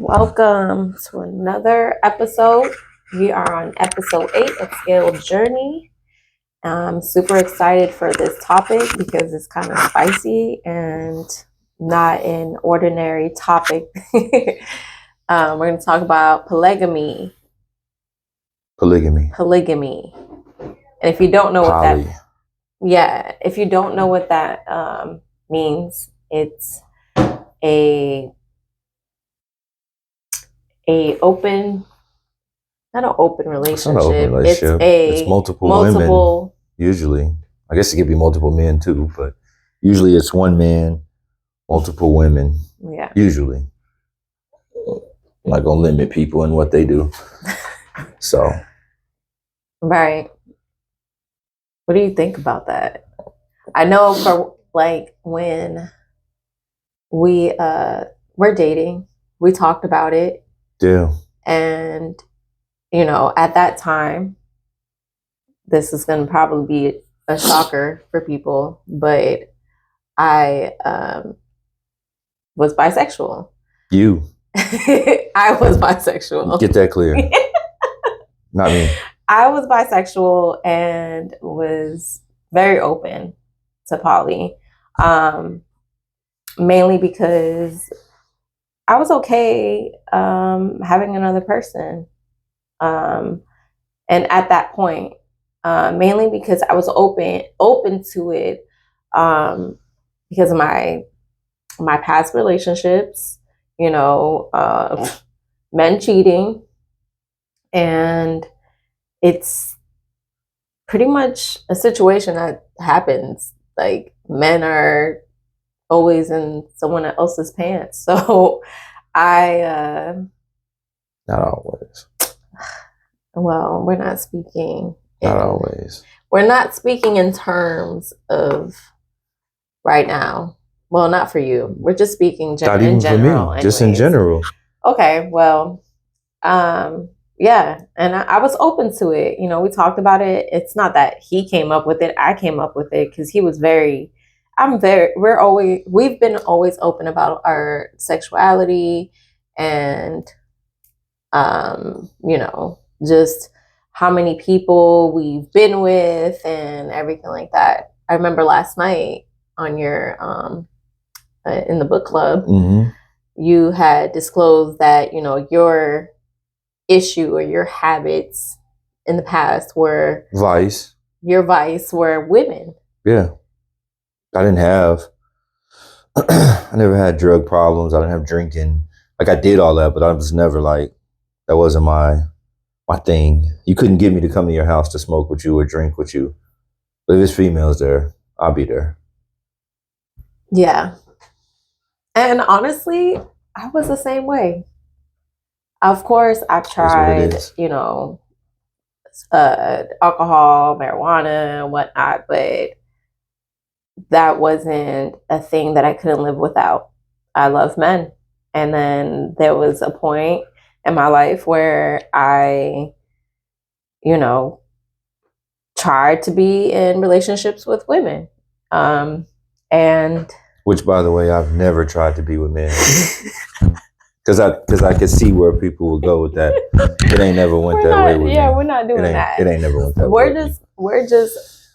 Welcome to another episode. We are on episode 8 of Scaled Journey. I'm super excited for this topic because it's kind of spicy and not an ordinary topic. We're going to talk about polygamy. Polygamy. And if you don't know if you don't know what that means, it's not an open relationship. It's not an open relationship. It's multiple women. Usually, I guess it could be multiple men too, but usually it's one man, multiple women. Yeah. Usually, I'm not gonna limit people in what they do. So. Right. What do you think about that? I know for when we're dating, we talked about it. Yeah. And, at that time, this is going to probably be a shocker for people, but I was bisexual. You? I was bisexual. Get that clear. Not me. I was bisexual and was very open to poly, mainly because I was okay having another person. And at that point, mainly because I was open to it because of my past relationships, men cheating, and it's pretty much a situation that happens. Like, men are always in someone else's pants. So not always. Well, we're not speaking. Not always. We're not speaking in terms of right now. Well, not for you. We're just speaking in general. For me, just in general. Okay, well, yeah, and I was open to it. We talked about it. It's not that he came up with it. I came up with it because he was we've been always open about our sexuality and, just how many people we've been with and everything like that. I remember last night on your, in the book club, mm-hmm. You had disclosed that, your issue or your habits in the past were your vice were women. Yeah. I never had drug problems. I didn't have drinking. Like, I did all that, but I was never that wasn't my thing. You couldn't get me to come to your house to smoke with you or drink with you. But if it's females there, I'll be there. Yeah. And honestly, I was the same way. Of course, I've tried, alcohol, marijuana, and whatnot, but that wasn't a thing that I couldn't live without. I love men. And then there was a point in my life where I, tried to be in relationships with women. And which, by the way, I've never tried to be with men. Because I could see where people would go with that. It ain't never went that way with me. Yeah, we're not doing that. It ain't never went that way.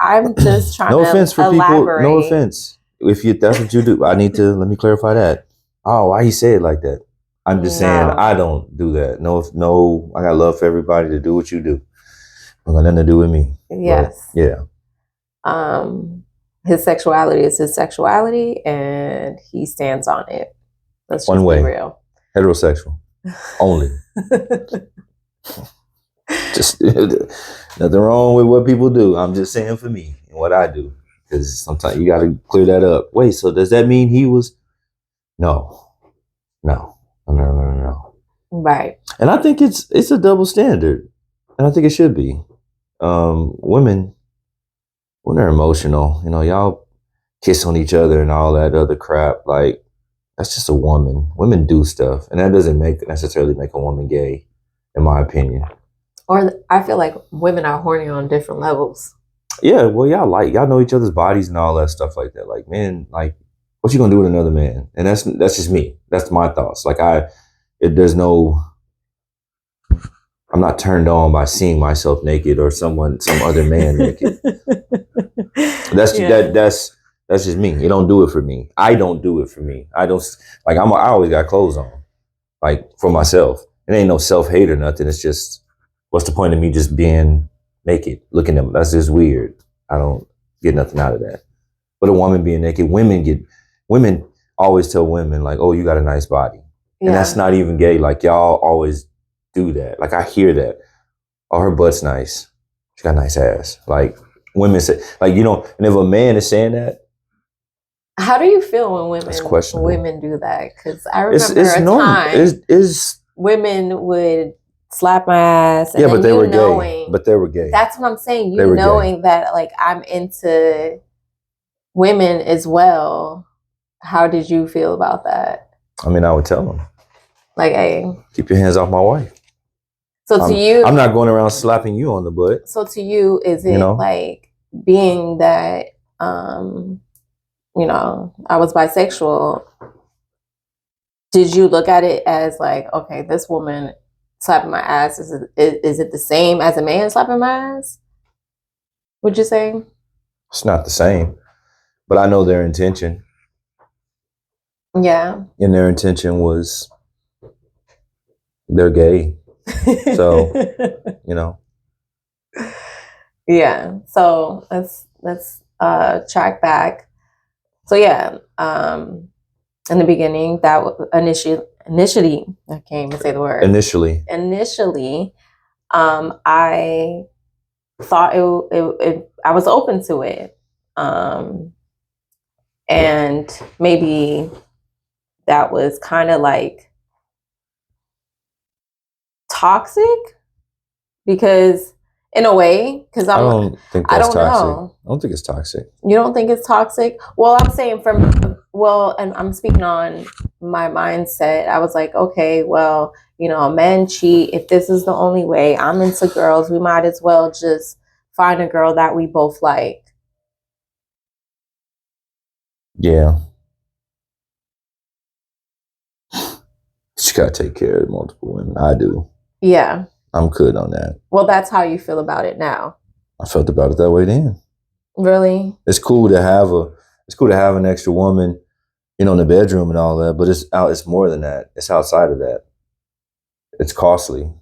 I'm just trying no offense to for elaborate. People. No offense. That's what you do. Let me clarify that. Oh, why you say it like that? I'm just saying I don't do that. No, I got love for everybody to do what you do. It got nothing to do with me. Yes. But, yeah. His sexuality is his sexuality, and he stands on it. Let's just be real. Heterosexual. Only. Just nothing wrong with what people do. I'm just saying for me and what I do. Because sometimes you got to clear that up. Wait, so does that mean he was? No. Right. And I think it's a double standard. And I think it should be. Women, when they're emotional, y'all kiss on each other and all that other crap. Like, that's just a woman. Women do stuff. And that doesn't necessarily make a woman gay, in my opinion. Or I feel like women are horny on different levels. Yeah, well, y'all know each other's bodies and all that stuff like that. Like, man, like, what you gonna do with another man? And that's just me. That's my thoughts. Like, there's no, I'm not turned on by seeing myself naked or some other man naked. That's just me. You don't do it for me. I don't do it for me. I don't like. I always got clothes on, like for myself. It ain't no self-hate or nothing. It's just, what's the point of me just being naked, looking at them? That's just weird. I don't get nothing out of that. But a woman being naked, women always tell women like, "Oh, you got a nice body," and that's not even gay. Like y'all always do that. Like I hear that. Oh, her butt's nice. She got a nice ass. Like women say, like, you know, and if a man is saying that, how do you feel when women do that? Because I remember time women would slap my ass. And but they were gay. But they were gay. That's what I'm saying. You knowing that like I'm into women as well. How did you feel about that? I mean, I would tell them, like, hey, keep your hands off my wife. So to you, I'm not going around slapping you on the butt. So to you, is it like being that, you know, I was bisexual? Did you look at it as like, okay, this woman slapping my ass, is it the same as a man slapping my ass? Would you say? It's not the same, but I know their intention. Yeah. And their intention was they're gay. So, you know. Yeah. So let's track back. So yeah, in the beginning, that initially, I can't even say the word. Initially, I thought I was open to it, and maybe that was kind of like toxic, because in a way, because I don't think that's toxic. Know. I don't think it's toxic. You don't think it's toxic? Well, I'm saying and I'm speaking on my mindset. I was like, okay, well, you know, men cheat. If this is the only way, I'm into girls, we might as well just find a girl that we both like. Yeah. You gotta take care of multiple women. I do. Yeah. I'm good on that. Well, that's how you feel about it now. I felt about it that way then. Really? It's cool to have an extra woman, you know, in the bedroom and all that, but it's more than that. It's outside of that. It's costly.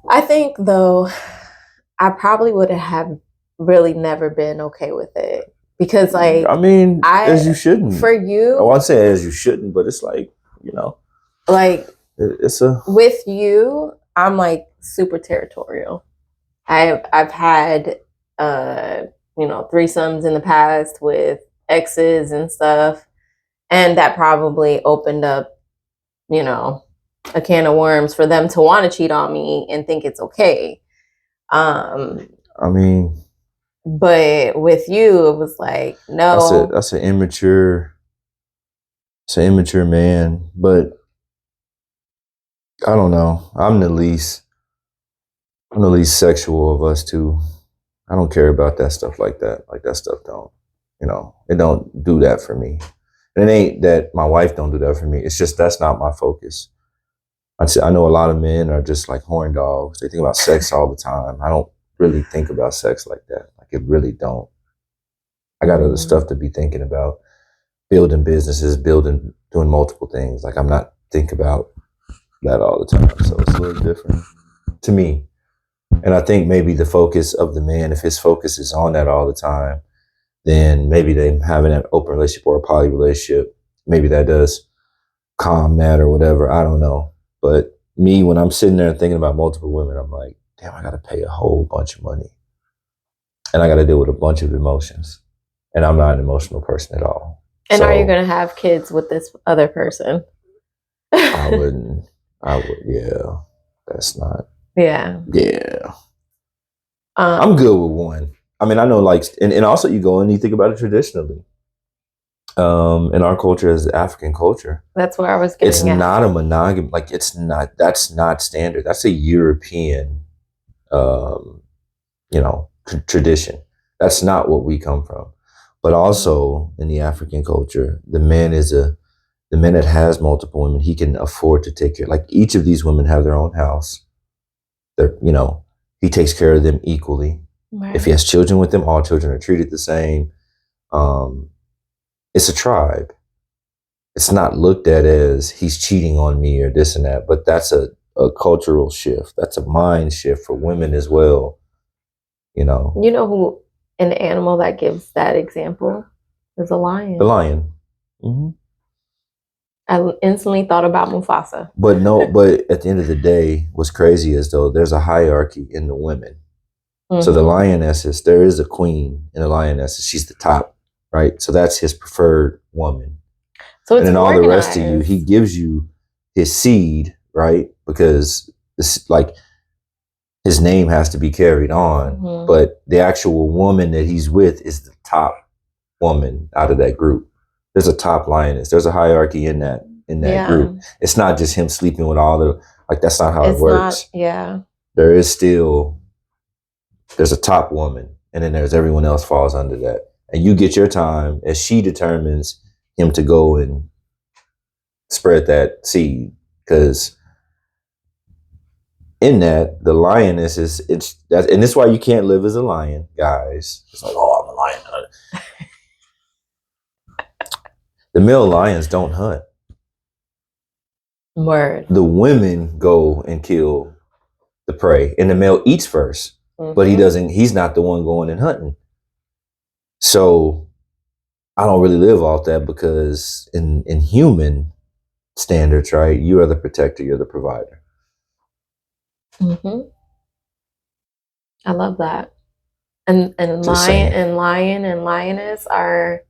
I think though, I probably would have really never been okay with it. Because like, I mean, as you shouldn't. For you, I won't say as you shouldn't, but it's like, you know, like with you, I'm like super territorial. I've had you know, threesomes in the past with exes and stuff, and that probably opened up, you know, a can of worms for them to want to cheat on me and think it's okay. I mean, but with you, it was like, no. That's an immature man. But I don't know. I'm the least sexual of us two. I don't care about that stuff like that. Like that stuff don't, you know, it don't do that for me. And it ain't that my wife don't do that for me. It's just that's not my focus. I know a lot of men are just like horn dogs. They think about sex all the time. I don't really think about sex like that. Like it really don't. I got other stuff to be thinking about. Building businesses, doing multiple things. Like I'm not thinking about that all the time. So it's a little different to me. And I think maybe the focus of the man, if his focus is on that all the time, then maybe they having an open relationship or a poly relationship, maybe that does calm that or whatever. I don't know. But me, when I'm sitting there thinking about multiple women, I'm like, damn, I got to pay a whole bunch of money. And I got to deal with a bunch of emotions. And I'm not an emotional person at all. And are you going to have kids with this other person? I would, yeah. That's not. Yeah. Yeah. I'm good with one. I mean, I know like, and also you go and you think about it traditionally. In our culture as African culture. That's where I was getting It's not a monogamy. Like that's not standard. That's a European, you know, tradition. That's not what we come from. But also in the African culture, the man is a the man that has multiple women, he can afford to take care. Like each of these women have their own house. They're, he takes care of them equally. Right. If he has children with them, all children are treated the same. It's a tribe. It's not looked at as he's cheating on me or this and that, but that's a cultural shift. That's a mind shift for women as well. You know who an animal that gives that example is a lion. The lion. Mm-hmm. I instantly thought about Mufasa. But at the end of the day, what's crazy is though there's a hierarchy in the women. Mm-hmm. So the lionesses, there is a queen in the lionesses. She's the top, right? So that's his preferred woman. So it's and then organized. All the rest of you, he gives you his seed, right? Because this, like, his name has to be carried on. Mm-hmm. But the actual woman that he's with is the top woman out of that group. There's a top lioness. There's a hierarchy in that group. It's not just him sleeping with all the, like, that's not how it works. There is still, there's a top woman, and then there's everyone else falls under that. And you get your time as she determines him to go and spread that seed. Because in that, the lioness and it's why you can't live as a lion, guys. It's like, oh, I'm a lion. The male lions don't hunt. Word. The women go and kill the prey, and the male eats first, but he's not the one going and hunting. So I don't really live off that, because in human standards, right, you are the protector, you're the provider. I love that. And lion and lioness are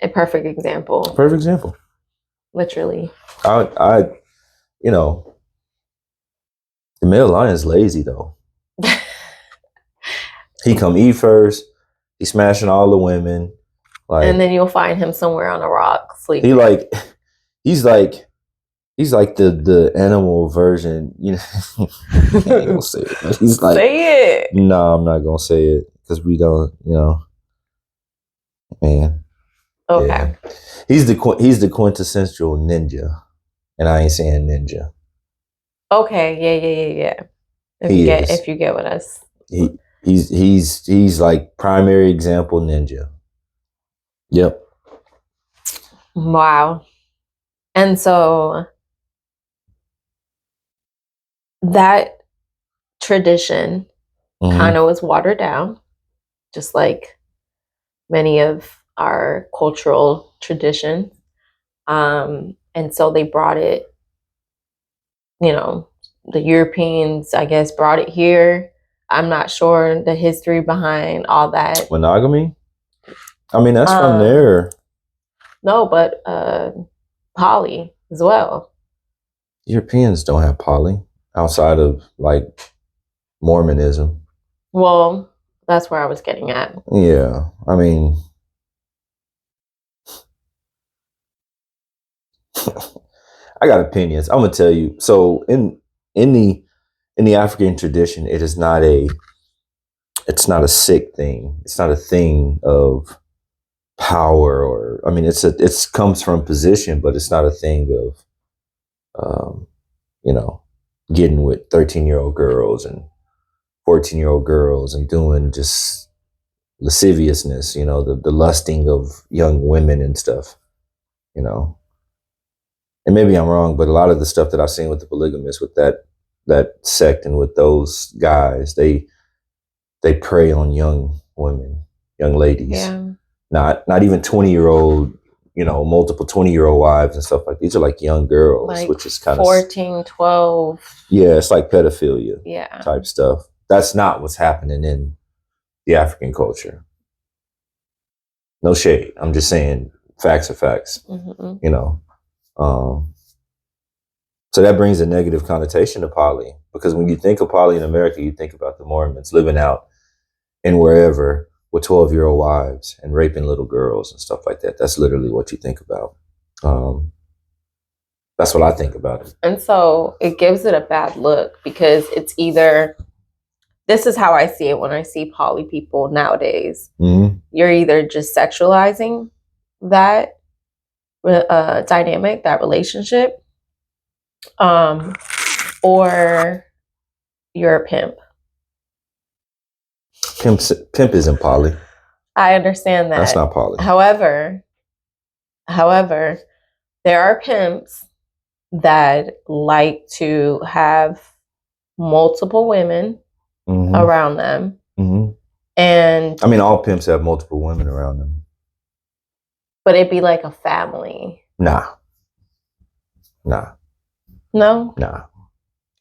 a perfect example. Perfect example. Literally. The male lion's lazy though. He come eat first. He's smashing all the women. And then you'll find him somewhere on a rock sleeping. He's like the animal version. I ain't gonna say it. But he's like, say it. No, I'm not gonna say it because we don't. Man. Okay. Yeah. He's the quintessential ninja, and I ain't saying ninja. Okay, yeah. If you get with us, he's like primary example ninja. Yep. Wow. And so that tradition kind of was watered down, just like many of our cultural traditions. And so they brought it, the Europeans, I guess, brought it here. I'm not sure the history behind all that. Monogamy? I mean, that's from there. No, but poly as well. Europeans don't have poly outside of like Mormonism. Well, that's where I was getting at. Yeah, I mean, I got opinions. I'm gonna tell you. So in the African tradition, it's not a sick thing. It's not a thing of power, or I mean, it comes from position, but it's not a thing of getting with 13-year-old girls and 14-year-old girls and doing just lasciviousness, the lusting of young women and stuff, and maybe I'm wrong, but a lot of the stuff that I've seen with the polygamists, with that sect and with those guys, they prey on young women, young ladies. Yeah. Not even 20-year-old, multiple 20-year-old wives and stuff like these are like young girls, like which is kind 14, 12. Yeah, it's like pedophilia yeah. type stuff. That's not what's happening in the African culture. No shade. I'm just saying facts are facts. So that brings a negative connotation to poly, because when you think of poly in America, you think about the Mormons living out in wherever with 12-year-old wives and raping little girls and stuff like that. That's literally what you think about. That's what I think about it. And so it gives it a bad look, because it's either, this is how I see it when I see poly people nowadays. You're either just sexualizing that, dynamic, that relationship, or you're a pimp. Pimp isn't poly. I understand that. That's not poly. However, there are pimps that like to have multiple women around them. And I mean, all pimps have multiple women around them. But it'd be like a family. Nah. No? Nah.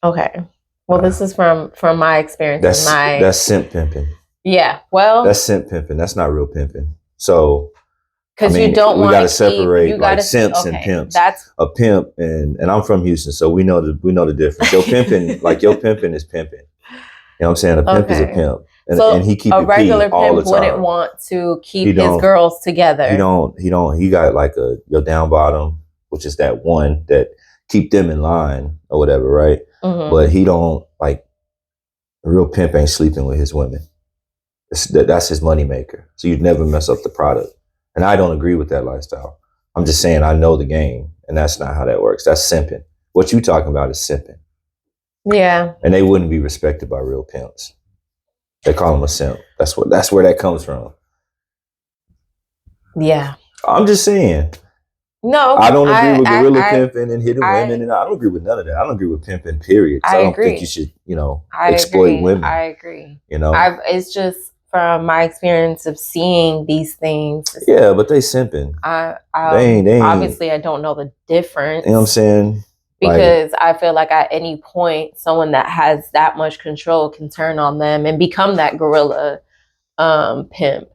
Okay. Well, this is from my experience. That's simp pimping. Yeah. Well, that's simp pimping. That's not real pimping. So because you don't want to separate like simps and pimps. That's a pimp, and I'm from Houston, so we know the difference. Your pimping, like your pimping is pimping. You know what I'm saying? A pimp is a pimp. And he keep a regular pimp wouldn't want to keep his girls together. He don't. He got like your down bottom, which is that one that keep them in line or whatever, right? But he don't like a real pimp ain't sleeping with his women. That's his money maker. So you'd never mess up the product. And I don't agree with that lifestyle. I'm just saying I know the game, and that's not how that works. That's simping. What you talking about is simping. Yeah. And they wouldn't be respected by real pimps. They call him a simp. That's where that comes from. Yeah. I'm just saying. No. I don't agree with gorilla pimping and hitting women, and I don't agree with none of that. I don't agree with pimping, period. I don't think you should, exploit women. I agree. It's just from my experience of seeing these things. Yeah, but they simping. They ain't. Obviously, I don't know the difference. You know what I'm saying? Because I feel like at any point, someone that has that much control can turn on them and become that gorilla pimp.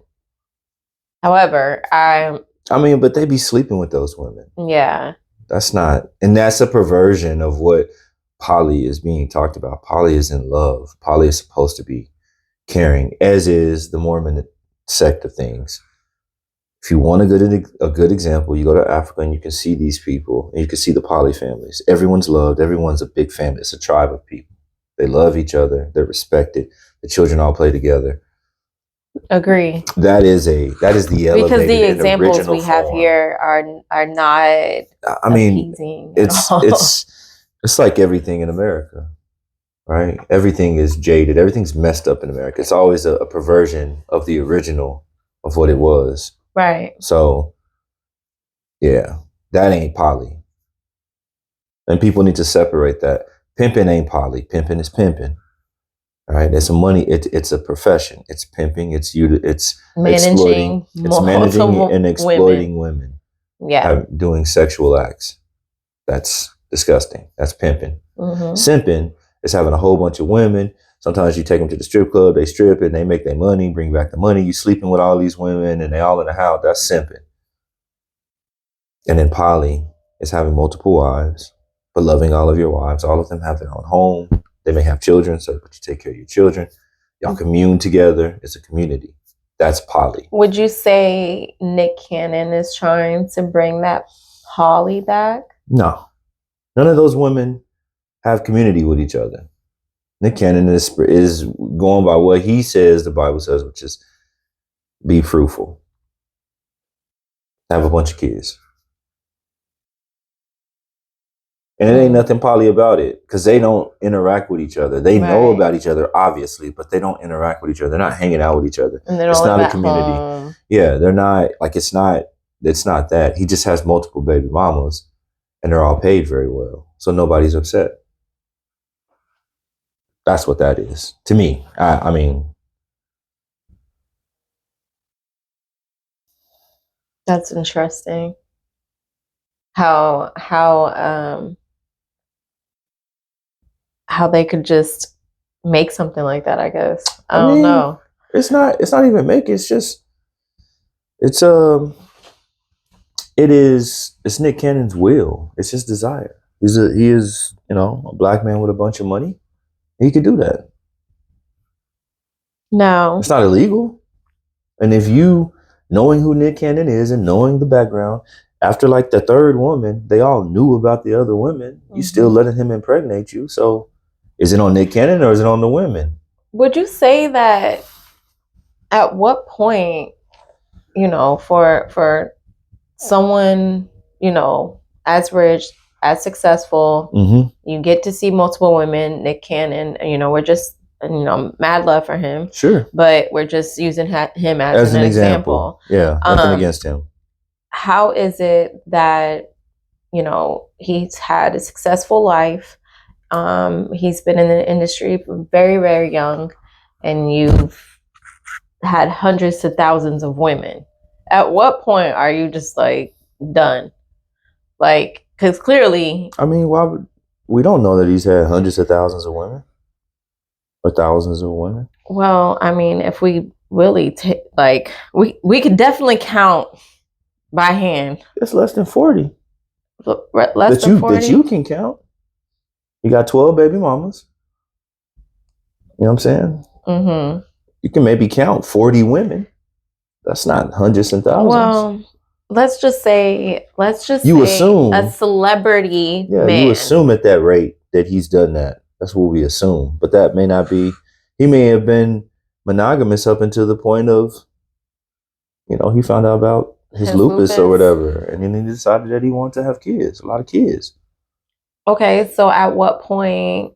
However, but they be sleeping with those women. Yeah. That's a perversion of what poly is being talked about. Poly is in love. Poly is supposed to be caring, as is the Mormon sect of things. If you want a good example, you go to Africa and you can see these people, and you can see the poly families. Everyone's loved. Everyone's a big family. It's a tribe of people. They love each other. They're respected. The children all play together. Agree. That is the elevated, because the examples we have here are not. I mean, it's like everything in America, right? Everything is jaded. Everything's messed up in America. It's always a perversion of the original of what it was. Right. So, yeah, that ain't poly. And people need to separate that. Pimping ain't poly. Pimping is pimping. All right, it's a money. It's a profession. It's pimping. It's managing. It's managing and exploiting women. Yeah, doing sexual acts. That's disgusting. That's pimping. Simping is having a whole bunch of women. Sometimes you take them to the strip club. They strip and they make their money. Bring back the money. You sleeping with all these women and they all in the house. That's simping. And then poly is having multiple wives, but loving all of your wives. All of them have their own home. They may have children, so you take care of your children. Y'all commune together. It's a community. That's poly. Would you say Nick Cannon is trying to bring that poly back? No. None of those women have community with each other. Nick Cannon is going by what he says the Bible says, which is be fruitful. Have a bunch of kids. And it ain't nothing poly about it because they don't interact with each other. They know about each other, obviously, but they don't interact with each other. They're not hanging out with each other. And it's not a community. Home. Yeah, they're not it's not that. He just has multiple baby mamas and they're all paid very well. So nobody's upset. That's what that is to me. I mean, that's interesting. How they could just make something like that, I guess. I don't know. It's not even make it. It's just, it's Nick Cannon's will. It's his desire. He is, a black man with a bunch of money. He could do that. No. It's not illegal. And if you, knowing who Nick Cannon is and knowing the background, after like the third woman, they all knew about the other women. You still letting him impregnate you. So is it on Nick Cannon or is it on the women? Would you say that at what point, for someone you know, as rich, as successful. You get to see multiple women. Nick Cannon, you know, we're just, you know, mad love for him. Sure. But we're just using him as an example. Yeah, nothing against him. How is it that, you know, he's had a successful life? He's been in the industry from very, very young, and you've had hundreds to thousands of women. At what point are you just like done? Like, because clearly, I mean, why would we don't know that he's had hundreds of thousands of women or thousands of women? Well, I mean, if we really take, like, we could definitely count by hand. It's less than 40. Less than 40? That you can count. You got 12 baby mamas. You know what I'm saying? Mm-hmm. You can maybe count 40 women. That's not hundreds and thousands. Well, let's just say assume a celebrity man. You assume at that rate that he's done that. That's what we assume. But that may not be. He may have been monogamous up until the point of, you know, he found out about his lupus or whatever. And then he decided that he wanted to have kids, a lot of kids. Okay, so at what point,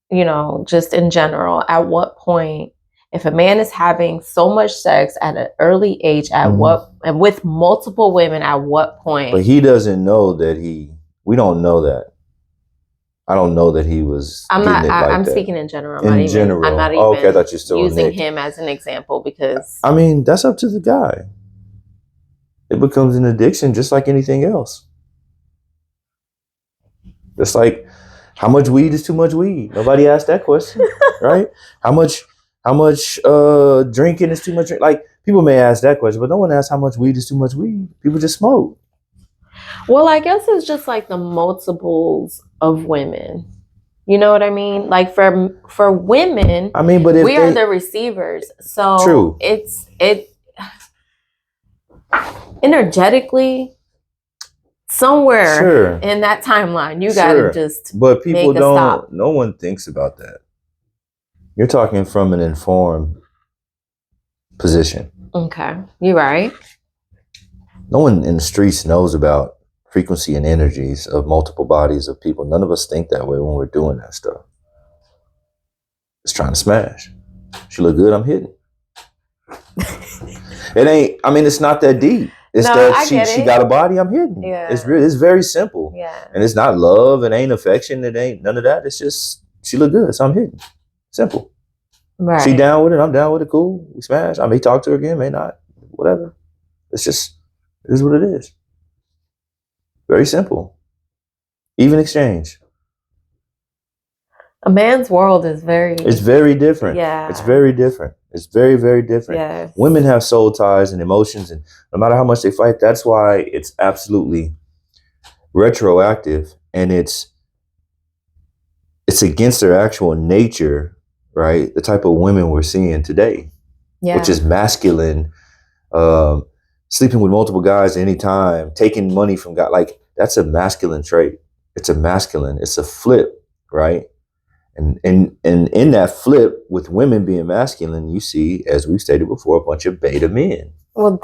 you know, just in general, at what point, if a man is having so much sex at an early age, and with multiple women, at what point? But he doesn't know that we don't know that. I don't know that he was. I'm speaking in general. I'm not even okay, I thought you were still using him as an example, because I mean, that's up to the guy. It becomes an addiction just like anything else. Just like, how much weed is too much weed? Nobody asked that question, right? How much drinking is too much drink? Like, people may ask that question, but no one asks how much weed is too much weed. People just smoke. Well, I guess it's just like the multiples of women. You know what I mean? Like for women, I mean, but if we are the receivers. So true. It energetically, somewhere in that timeline, you gotta just. But people don't. No one thinks about that. You're talking from an informed position. Okay, you're right. No one in the streets knows about frequency and energies of multiple bodies of people. None of us think that way when we're doing that stuff. It's trying to smash. She look good, I'm hitting. It ain't, I mean, it's not that deep. It's that she got a body, I'm hitting. Yeah. It's very simple. Yeah. And it's not love, it ain't affection, it ain't none of that. It's just, she look good, so I'm hitting. Simple. Right. She down with it, I'm down with it, cool. We smash. I may talk to her again, may not. Whatever. It's just, it is what it is. Very simple. Even exchange. A man's world is It's very different. Yeah. It's very different. It's very, very different. Yes. Women have soul ties and emotions, and no matter how much they fight, that's why it's absolutely retroactive, and it's against their actual nature, right? The type of women we're seeing today, which is masculine, sleeping with multiple guys at any time, taking money from guys. Like, that's a masculine trait. It's a flip, right? And in that flip, with women being masculine, you see, as we've stated before, a bunch of beta men. Well,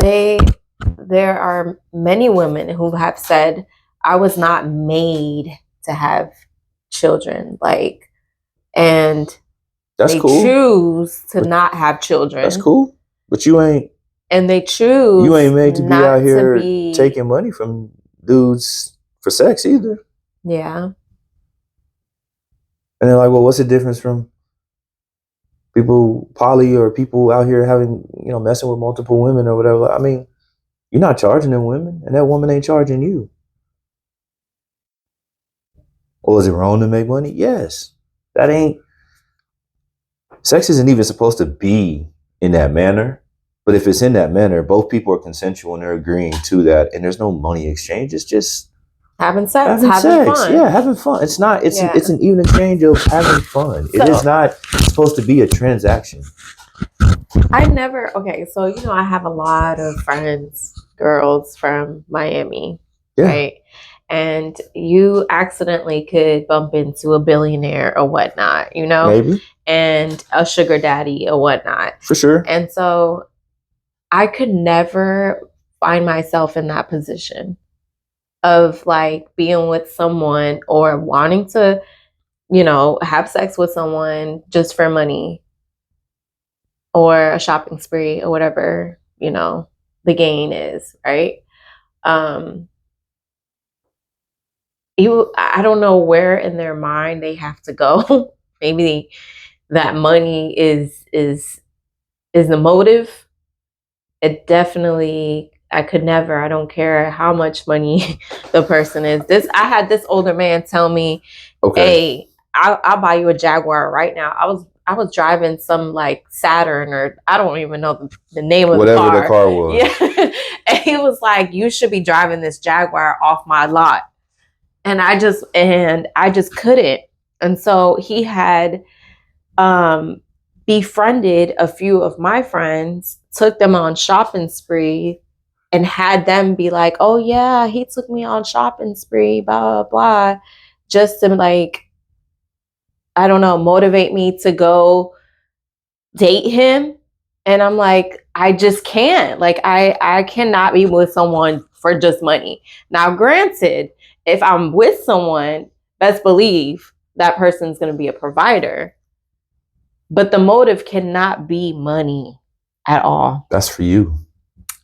there are many women who have said, I was not made to have children. Like, and that's cool. Choose to not have children. That's cool. But you ain't. And they choose. You ain't made to be out here taking money from dudes for sex either. Yeah. And they're like, well, what's the difference from people poly or people out here having, you know, messing with multiple women or whatever? I mean, you're not charging them women, and that woman ain't charging you. Or is it wrong to make money? Yes. Sex isn't even supposed to be in that manner. But if it's in that manner, both people are consensual and they're agreeing to that, and there's no money exchange. It's just having sex, having fun. Yeah, having fun. It's not. It's an even exchange of having fun. It is not supposed to be a transaction. Okay, so you know, I have a lot of friends, girls from Miami, right? And you accidentally could bump into a billionaire or whatnot, you know, maybe, and a sugar daddy or whatnot, for sure. And so I could never find myself in that position. of like being with someone or wanting to, you know, have sex with someone just for money or a shopping spree or whatever, you know, the gain is, right? Um, I don't know where in their mind they have to go. Maybe that money is the motive. It definitely, I could never, I don't care how much money the person is. I had this older man tell me, Okay. hey, I'll buy you a Jaguar right now. I was driving some like Saturn, or I don't even know the name of Whatever the the car was. Yeah. And he was like, you should be driving this Jaguar off my lot. And I just couldn't. And so he had befriended a few of my friends, took them on shopping spree, and had them be like, oh yeah, he took me on shopping spree, blah, blah, blah, just to like, I don't know, motivate me to go date him. And I'm like, I just can't. Like, I cannot be with someone for just money. Now, granted, if I'm with someone, best believe that person's going to be a provider. But the motive cannot be money at all. That's for you.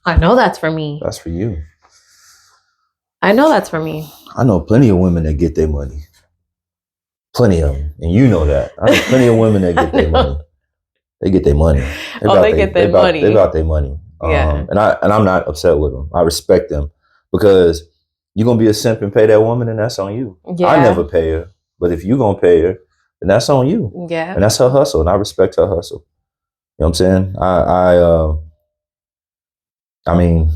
I know that's for me. That's for you. I know that's for me. I know plenty of women that get their money. Plenty of them. And you know that. I know plenty of women that get their money. They get their money. They get their money. They about their money. Yeah. And I'm not upset with them. I respect them because you're gonna be a simp and pay that woman, and that's on you. Yeah. I never pay her, but if you gonna pay her, then that's on you. Yeah. And that's her hustle, and I respect her hustle. You know what I'm saying? I mean,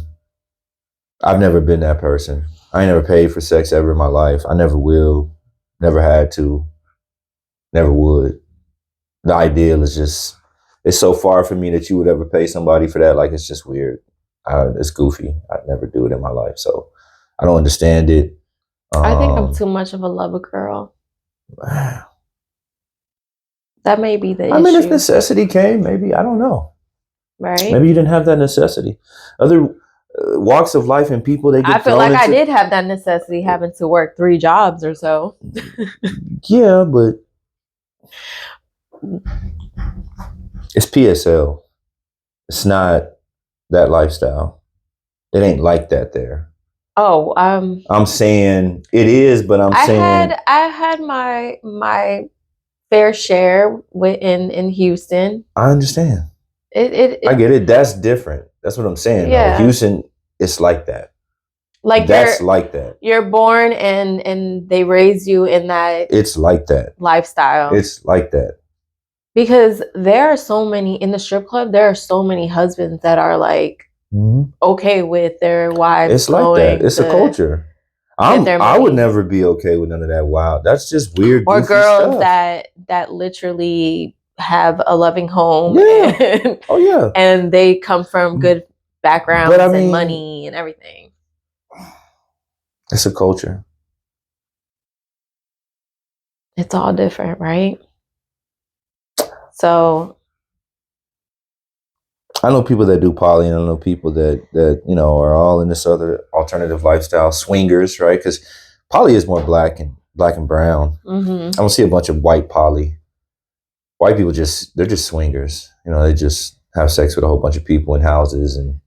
I've never been that person. I ain't never paid for sex ever in my life. I never will. Never had to. Never would. The ideal is just, it's so far from me that you would ever pay somebody for that. Like, it's just weird. It's goofy. I'd never do it in my life. So I don't understand it. I think I'm too much of a lover girl. That may be the issue. I mean, if necessity came, maybe, I don't know. Right? Maybe you didn't have that necessity. Other walks of life and people, they get I feel like I did have that necessity, having to work 3 jobs or so. Yeah, but it's PSL. It's not that lifestyle. It ain't like that there. Oh, I'm saying it is, but I had my fair share in Houston. I understand. I get it. That's different. That's what I'm saying. Yeah. Houston, it's like that. Like that's like that. You're born and they raise you in that. It's like that lifestyle. It's like that. Because there are so many in the strip club. There are so many husbands that are like okay with their wives. It's like that. It's a culture. I would never be okay with none of that. Wow, that's just weird. Or girls stuff that literally have a loving home. Yeah. Oh yeah. And they come from good backgrounds and money and everything. It's a culture. It's all different, right? So I know people that do poly, and I know people that you know are all in this other alternative lifestyle, swingers, right? Because poly is more black and brown. I don't see a bunch of white poly. White people they're just swingers. You know, they just have sex with a whole bunch of people in houses and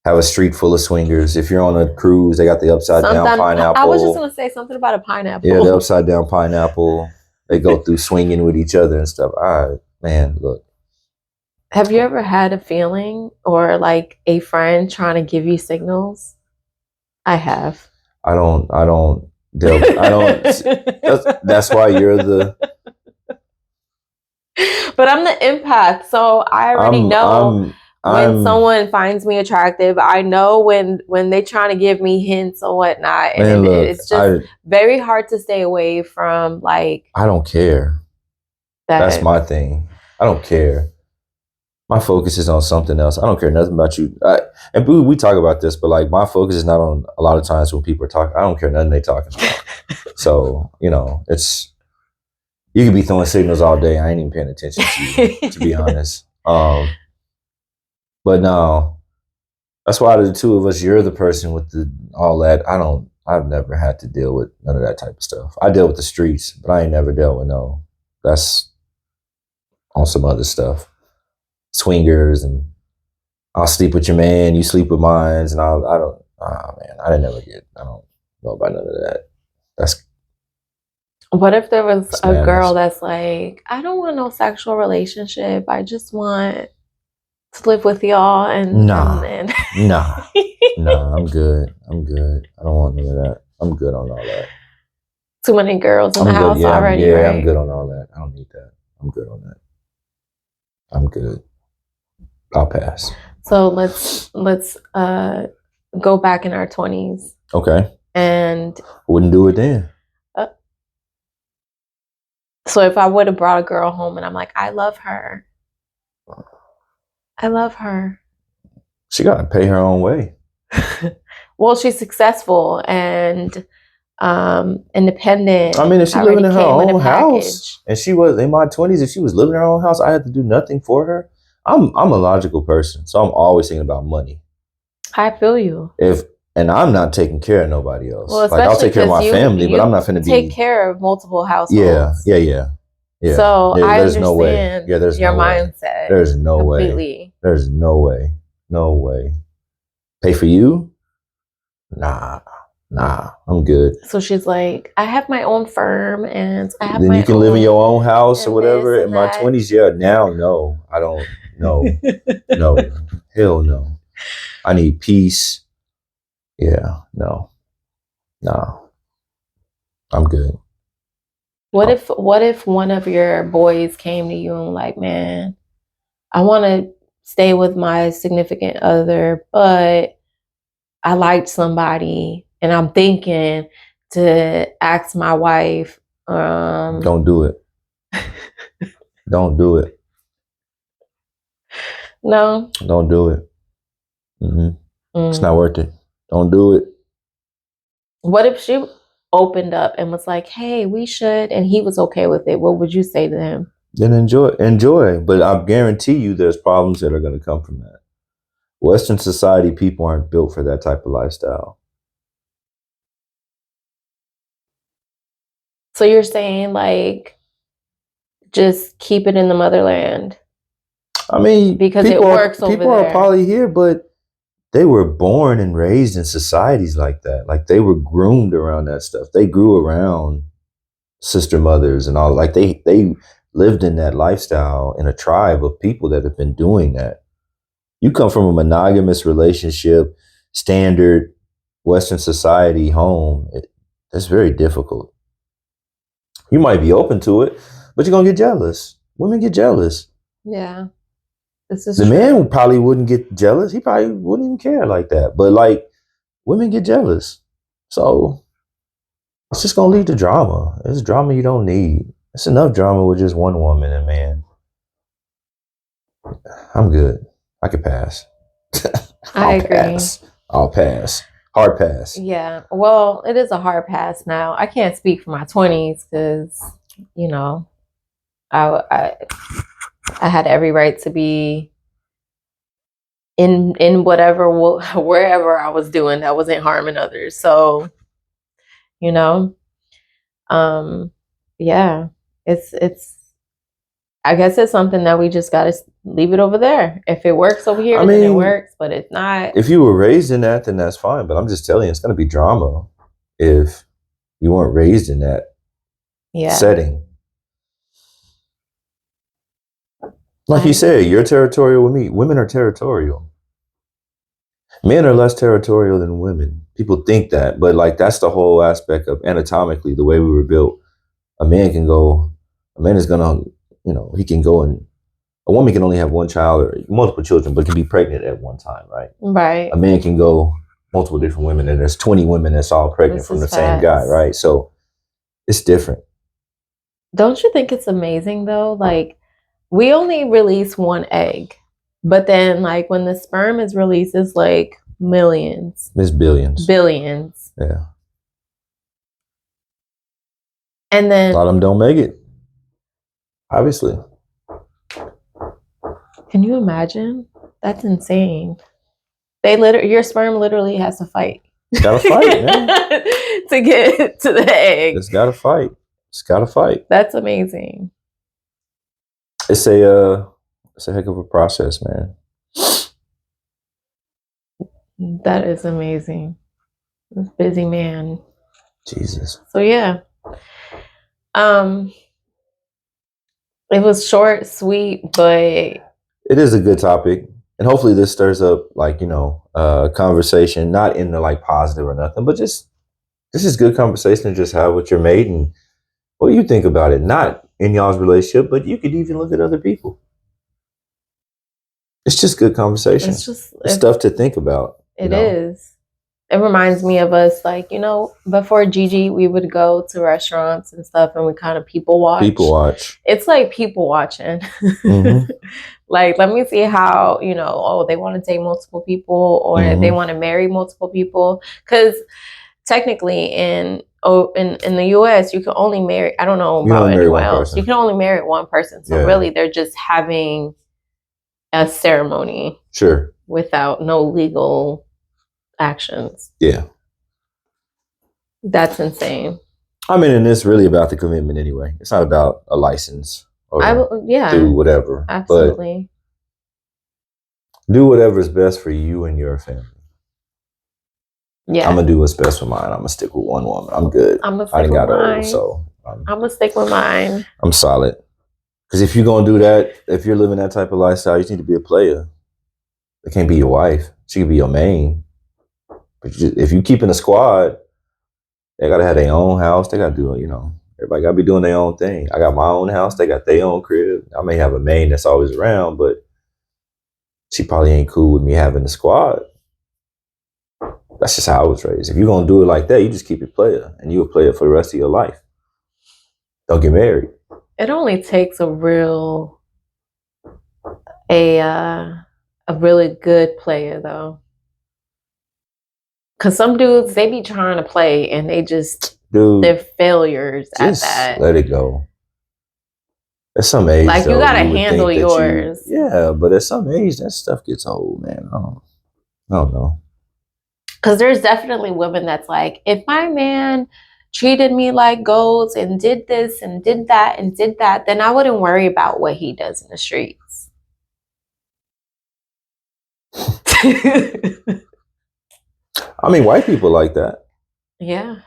have a street full of swingers. If you're on a cruise, they got the upside down pineapple. I was just gonna say something about a pineapple. Yeah, the upside down pineapple. They go through swinging with each other and stuff. Man, look. Have you ever had a feeling or like a friend trying to give you signals? I have. I don't. That's why you're the. But I'm the empath, so I already know when someone finds me attractive. I know when they're trying to give me hints or whatnot, and it's just very hard to stay away from. Like, I don't care. That's my thing. I don't care. My focus is on something else. I don't care nothing about you. And we talk about this, but like my focus is not on a lot of times when people are talking. I don't care nothing they talking about. So, you know, you could be throwing signals all day. I ain't even paying attention to you, to be honest. But no, that's why the two of us, you're the person with all that. I don't I've never had to deal with none of that type of stuff. I deal with the streets, but I ain't never dealt with no. That's on some other stuff. Swingers, and I'll sleep with your man, you sleep with mine, and I don't. Man, I didn't ever get. I don't know about none of that. That's. What if there was a madness. girl that's like, I don't want no sexual relationship. I just want to live with y'all and Nah. and Nah, I'm good. I'm good. I don't want none of that. I'm good on all that. too many girls in I'm the good. house Yeah, already, yeah, right? I'm good on all that. I don't need that. I'm good on that. I'm good. I'll pass. So let's go back in our 20s. Okay. And Wouldn't do it then. So if I would have brought a girl home and I'm like, I love her. I love her. She got to pay her own way. Well, she's successful and independent. I mean, if she living in her own house, and she was in my 20s, if she was living in her own house, I had to do nothing for her. I'm a logical person, so I'm always thinking about money. I feel you. And I'm not taking care of nobody else. Well, like I'll take care of my family, but I'm not going to take care of multiple households. Yeah. So I there's understand no way. Yeah, there's your no mindset. Way. There's no completely. Way. There's no way. No way. Pay for you? Nah. I'm good. So she's like, I have my own firm, and I have then my you can live in your own house or whatever. In my that. 20s, yeah. Now, no, I don't. No, no, hell no. I need peace. Yeah, no, I'm good. What if one of your boys came to you and like, man, I want to stay with my significant other, but I liked somebody and I'm thinking to ask my wife. Don't do it. Don't do it. No. Don't do it. It's not worth it. Don't do it. What if she opened up and was like, hey, we should, and he was okay with it? What would you say to him? Then enjoy. But I guarantee you there's problems that are going to come from that. Western society people aren't built for that type of lifestyle. So you're saying like, just keep it in the motherland? I mean, because it works over there. People are poly here, but they were born and raised in societies like that. Like they were groomed around that stuff. They grew around sister mothers and all. Like they lived in that lifestyle in a tribe of people that have been doing that. You come from a monogamous relationship, standard Western society home. That's very difficult. You might be open to it, but you're going to get jealous. Women get jealous. Yeah. This is the true. Man probably wouldn't get jealous. He probably wouldn't even care like that. But like women get jealous. So it's just going to lead to drama. It's drama you don't need. It's enough drama with just one woman and man. I'm good. I could pass. I agree. I'll pass. Hard pass. Yeah. Well, it is a hard pass now. I can't speak for my 20s because, you know, I had every right to be in wherever I was doing that wasn't harming others. So, you know, yeah, it's I guess it's something that we just got to leave it over there. If it works over here, then it works. But if not, if you were raised in that, then that's fine. But I'm just telling you, it's going to be drama if you weren't raised in that setting. Like you said, you're territorial with me. Women are territorial. Men are less territorial than women. People think that, but like that's the whole aspect of anatomically the way we were built. A man is gonna, he can go and a woman can only have one child or multiple children, but can be pregnant at one time, right? Right. A man can go multiple different women, and there's 20 women that's all pregnant from the same guy, right? So it's different. Don't you think it's amazing though? Like we only release one egg, but then like when the sperm is released, it's like millions. It's billions. Billions. Yeah. And then a lot of them don't make it. Obviously. Can you imagine? That's insane. Your sperm literally has to fight. It's gotta fight, man. To get to the egg. It's gotta fight. It's gotta fight. That's amazing. It's a heck of a process, man. That is amazing. This busy man. Jesus. So yeah. It was short, sweet, but it is a good topic. And hopefully this stirs up conversation, not in the like positive or nothing, but just this is good conversation to just have with your mate and what do you think about it? Not in y'all's relationship, but you could even look at other people. It's just good conversation. It's stuff to think about. It is. It reminds me of us, like, before Gigi, we would go to restaurants and stuff and we kind of people watch. It's like people watching. Mm-hmm. Like, let me see how, they want to date multiple people or they want to marry multiple people. Because technically in the US, you can only marry, I don't know about anyone else. You can only marry one person. So really, they're just having a ceremony. Sure. Without no legal actions. Yeah. That's insane. I mean, and it's really about the commitment anyway. It's not about a license or do whatever. Absolutely. But do whatever is best for you and your family. Yeah. I'm going to do what's best for mine. I'm going to stick with one woman. I'm good. I'm going to stick with mine. So I'm going to stick with mine. I'm solid. Because if you're going to do that, if you're living that type of lifestyle, you need to be a player. It can't be your wife. She could be your main. But if you keep in a squad, they got to have their own house. They got to do, everybody got to be doing their own thing. I got my own house. They got their own crib. I may have a main that's always around, but she probably ain't cool with me having a squad. That's just how I was raised. If you're going to do it like that, you just keep it player. And you'll play it for the rest of your life. Don't get married. It only takes a really good player, though. Because some dudes, they be trying to play and they they're failures at that. Let it go. At some age, like, you got to handle yours. But at some age, that stuff gets old, man. I don't know. Because there's definitely women that's like, if my man treated me like gold and did this and did that and did that, then I wouldn't worry about what he does in the streets. I mean, white people like that. Yeah.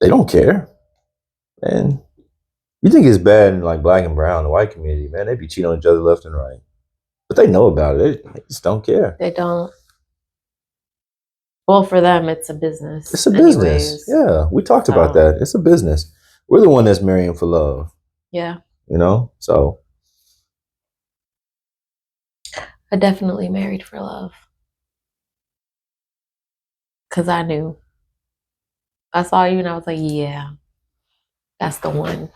They don't care. And you think it's bad in like black and brown, the white community, man, they be cheating on each other left and right. But they know about it. They just don't care. They don't. Well, for them, it's a business. It's a business. Yeah. We talked about that. It's a business. We're the one that's marrying for love. Yeah. So. I definitely married for love. Because I knew. I saw you and I was like, yeah, that's the one.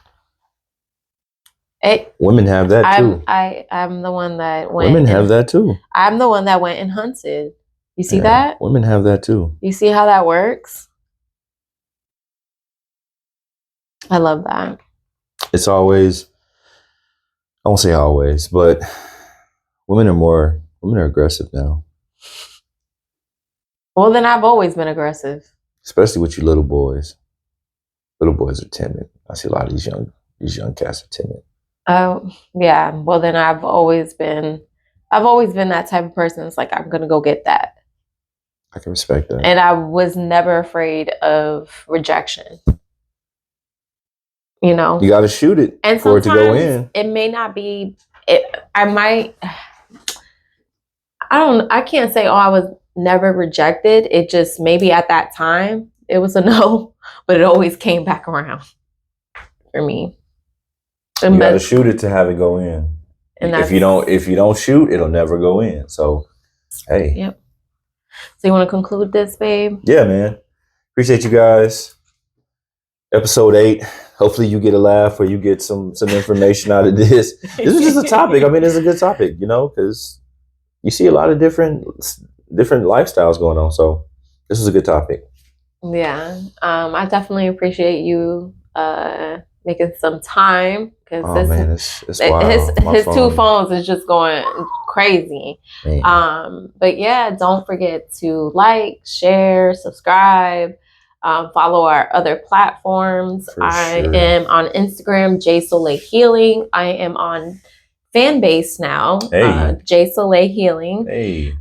Women have that too. I'm the one that went. Women have that too. I'm the one that went and hunted. You see that? Women have that too. You see how that works? I love that. It's always, I won't say always, but women are aggressive now. Well, then I've always been aggressive. Especially with you little boys. Little boys are timid. I see a lot of these young cats are timid. Oh, yeah. Well, then I've always been that type of person. It's like, I'm going to go get that. I can respect that. And I was never afraid of rejection. You got to shoot it and for it to go in. It may not be, I can't say, I was never rejected. It just, maybe at that time it was a no, but it always came back around for me. You got to shoot it to have it go in. And if you don't shoot, it'll never go in. So, hey. Yep. So you want to conclude this, babe? Yeah, man. Appreciate you guys. Episode 8. Hopefully you get a laugh or you get some information out of this. This is just a topic. I mean, it's a good topic, because you see a lot of different lifestyles going on. So this is a good topic. Yeah. I definitely appreciate you making some time because it's wild. his 2 phones is just going crazy. Man. But yeah, don't forget to like, share, subscribe, follow our other platforms. I am on Instagram, J Soleil Healing. I am on Fanbase now, J Soleil Healing. Hey.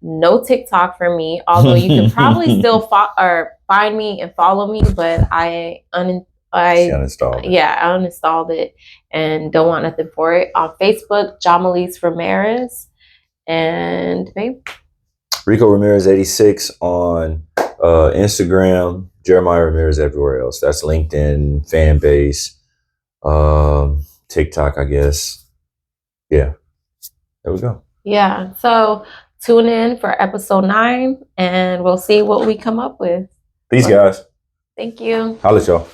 No TikTok for me, although you can probably still find me and follow me, but I uninstalled it. Yeah, I uninstalled it and don't want nothing for it. On Facebook, Jamalise Ramirez, and babe, Rico Ramirez 86 on Instagram, Jeremiah Ramirez everywhere else. That's LinkedIn, Fanbase, TikTok, I guess. Yeah, there we go. Yeah, so tune in for episode 9, and we'll see what we come up with. Peace, guys. Thank you. Holla at y'all.